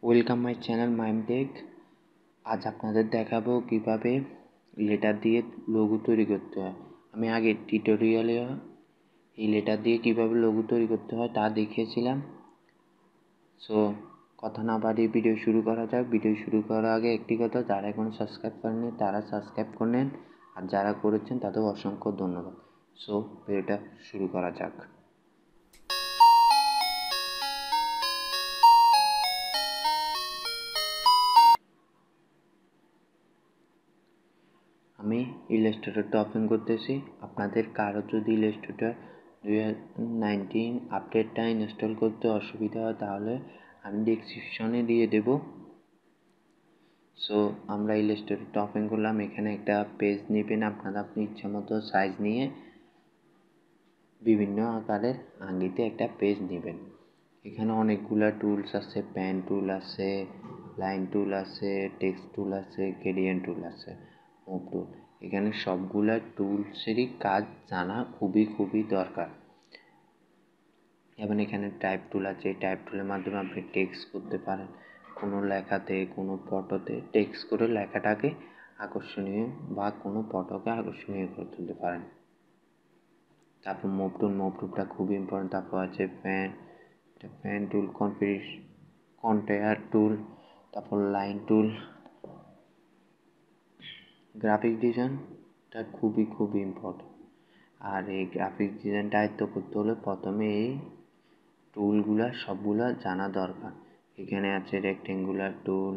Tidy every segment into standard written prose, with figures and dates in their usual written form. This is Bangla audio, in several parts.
Welcome my channel Mime Tech. আজ আপনাদের দেখাবো কিভাবে লেটার দিয়ে লোগো তৈরি করতে হয়। আমি আগে টিউটোরিয়ালে এই লেটার দিয়ে কিভাবে লোগো তৈরি করতে হয় তা দেখিয়েছিলাম। সো কথা না বাড়িয়ে ভিডিও শুরু করা যাক। ভিডিও শুরু করার আগে একটি কথা, যারা এখনো সাবস্ক্রাইব করেননি তারা সাবস্ক্রাইব করে নেন, আর যারা করেছেন তাদের অসংখ্য ধন্যবাদ। সো ভিডিওটা শুরু করা যাক। আমি ইলাস্ট্রেটরটা ওপেন করতেছি। আপনাদের কারো যদি ইলাস্ট্রেটর 2019 আপডেটটা ইনস্টল করতে অসুবিধা হয় তাহলে আমি ডেসক্রিপশনে দিয়ে দেব। সো আমরা ইলাস্ট্রেটরটা ওপেন করলাম। এখানে একটা পেজ নেবেন আপনারা, আপনি ইচ্ছা মতো সাইজ নিয়ে বিভিন্ন আকারের আঙ্গিতে একটা পেজ নেবেন। এখানে অনেকগুলা টুলস আছে, পেন টুল আছে, লাইন টুল আছে, টেক্সট টুল আছে, গ্রেডিয়েন্ট টুল আছে, মুভ টুল। এখানে সবগুলা টুলসেরই কাজ জানা খুবই দরকার। এবং এখানে টাইপ টুল আছে, টাইপ টুলের মাধ্যমে আপনি টেক্সট করতে পারেন। কোনো লেখাতে, কোনো ফটোতে টেক্সট করে লেখাটাকে আকর্ষণীয় বা কোনো ফটোকে আকর্ষণীয় করে তুলতে পারেন। তারপর মুভ টুলটা খুবই ইম্পর্টেন্ট। তারপর আছে পেন টুল, কন্টেয়ার টুল, তারপর লাইন টুল। গ্রাফিক ডিজাইনটা খুবই ইম্পর্টেন্ট। আর এই গ্রাফিক ডিজাইনটা আয়ত্ত করতে হলে প্রথমে এই টুলগুলা সবগুলা জানা দরকার। এখানে আছে রেক্টেঙ্গুলার টুল।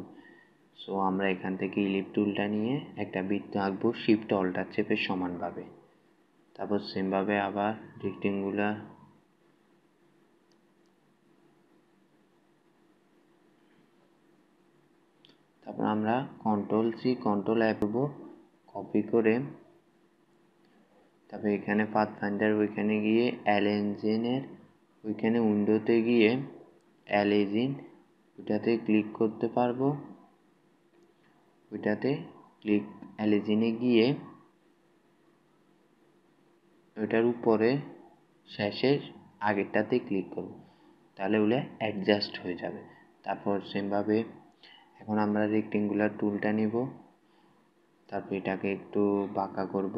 সো আমরা এখান থেকে ইলিপ টুলটা নিয়ে একটা বৃত্ত আঁকবো, শিফট অল্টার চেপে সমানভাবে। তারপর সেমভাবে আবার রেক্টেঙ্গুলার, তারপর আমরা কন্ট্রোল-C কন্ট্রোল-F করব, কপি করে। তারপর এখানে পাথফাইন্ডার, ওইখানে গিয়ে অ্যালেঞ্জিনের ওইখানে উইন্ডোতে গিয়ে অ্যালেজিন ওইটাতে ক্লিক করতে পারবো। ওইটাতে অ্যালেজিনে গিয়ে ওইটার উপরে শেষের আগেরটাতে ক্লিক করব, তাহলে ওগুলো অ্যাডজাস্ট হয়ে যাবে। তারপর সেমভাবে এখন আমরা রেক্টেঙ্গুলার টুলটা নিব। তারপর এটাকে একটু বাঁকা করব,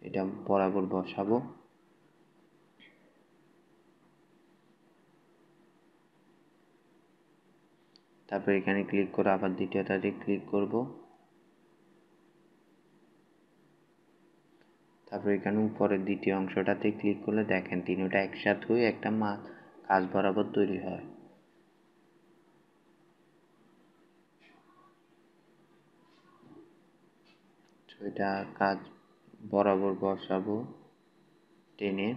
এটা বরাবর বসাবো। তারপর এখানে ক্লিক করে আবার দ্বিতীয়টাতে ক্লিক করব। তারপর এখানে উপরের দ্বিতীয় অংশটাতে ক্লিক করলে দেখেন তিনটা একসাথে হয়ে একটা কাজ বরাবর তৈরি হয়। এটা কাজ বরাবর বসাবো টেনে,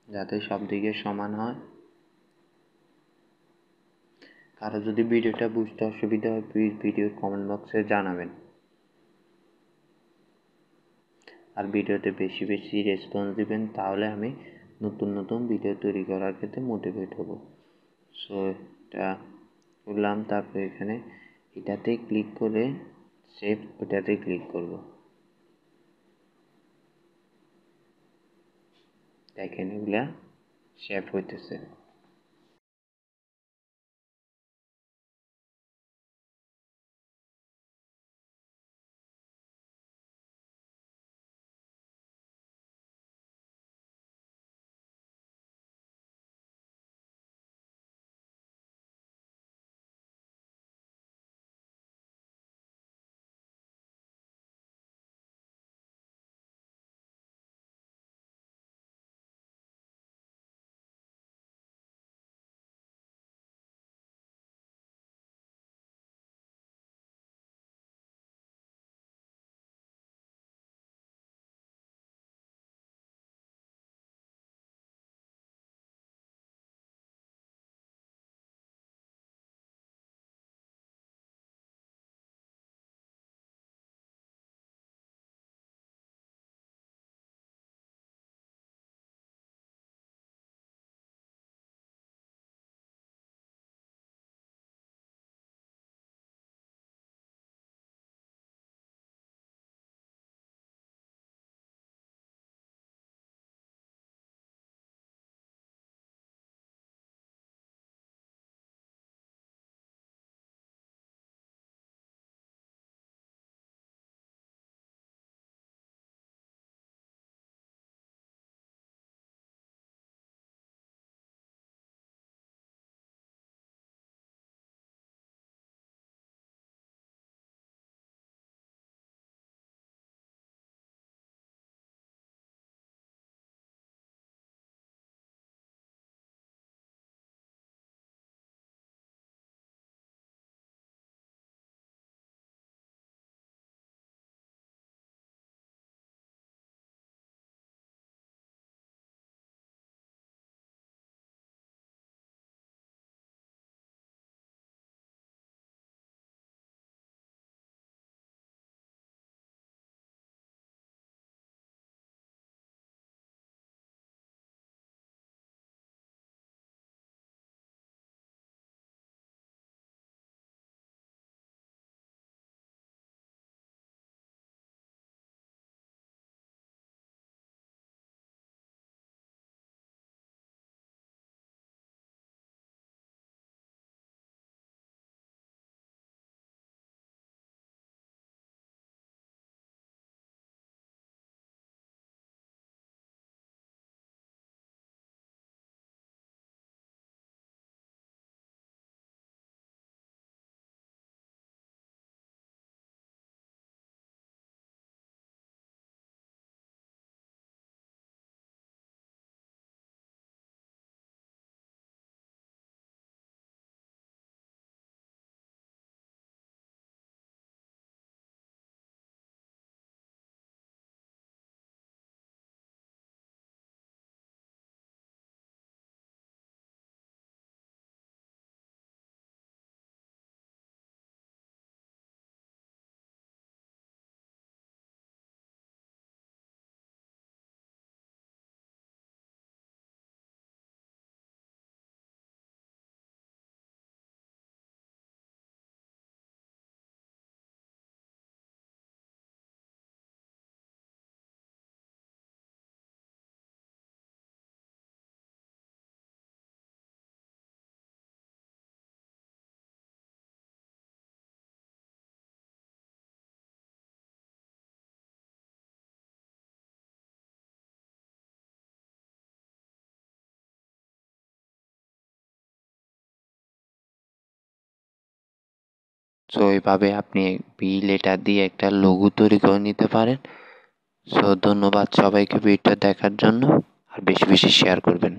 যাতে সব দিকে সমান হয়। কারো যদি ভিডিওটা বুঝতে অসুবিধা হয় প্লিজ ভিডিওর কমেন্ট বক্সে জানাবেন। আর ভিডিওতে বেশি রেসপন্স দিবেন, তাহলে আমি নতুন ভিডিও তৈরি করার ক্ষেত্রে মোটিভেট হব। সো এটা করলাম। তারপরে এখানে এটাতে ক্লিক করে সেভ ওটাতে ক্লিক করব। দেখেন এগুলা সেভ হইতেছে। সো এইভাবে আপনি বি লেটার দিয়ে একটা লঘু তৈরি করে নিতে পারেন। সো ধন্যবাদ সবাইকে ভিডিওটা দেখার জন্য, আর বেশি বেশি শেয়ার করবেন।